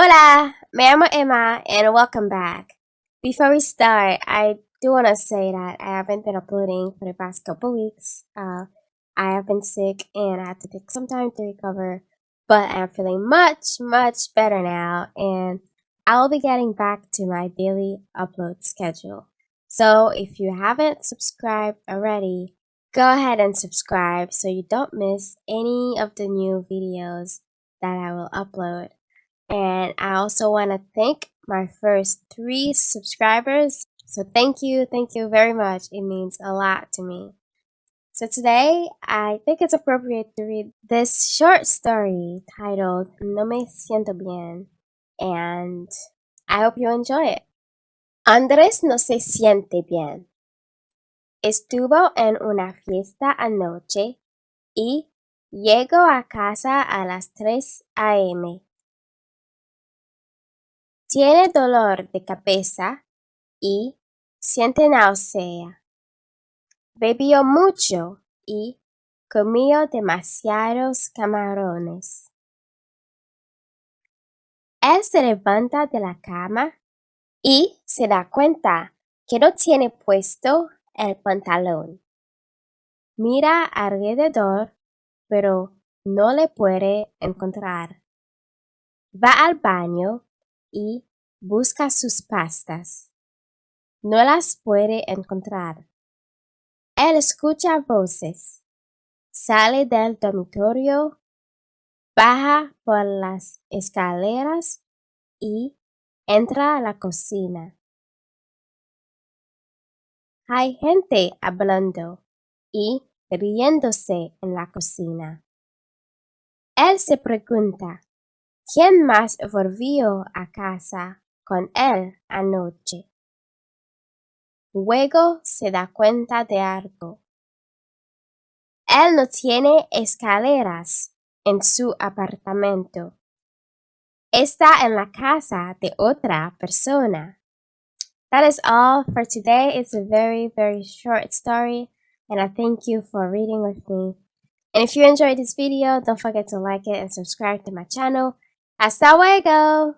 Hola, me llamo Emma and welcome back. Before we start, I do want to say that I haven't been uploading for the past couple weeks. I have been sick and I had to take some time to recover, but I'm feeling much better now and I'll be getting back to my daily upload schedule. So if you haven't subscribed already, go ahead and subscribe so you don't miss any of the new videos that I will upload. And I also want to thank my first 3 subscribers. So thank you very much. It means a lot to me. So today, I think it's appropriate to read this short story titled No Me Siento Bien. And I hope you enjoy it. Andrés no se siente bien. Estuvo en una fiesta anoche y llegó a casa a las 3 a.m. Tiene dolor de cabeza y siente náusea. Bebió mucho y comió demasiados camarones. Él se levanta de la cama y se da cuenta que no tiene puesto el pantalón. Mira alrededor, pero no le puede encontrar. Va al baño y busca sus pastas. No las puede encontrar. Él escucha voces. Sale del dormitorio, baja por las escaleras y entra a la cocina. Hay gente hablando y riéndose en la cocina. Él se pregunta, ¿quién más volvió a casa con él anoche? Luego se da cuenta de algo. Él no tiene escaleras en su apartamento. Está en la casa de otra persona. That is all for today. It's a very short story, and I thank you for reading with me. And if you enjoyed this video, don't forget to like it and subscribe to my channel. Hasta luego!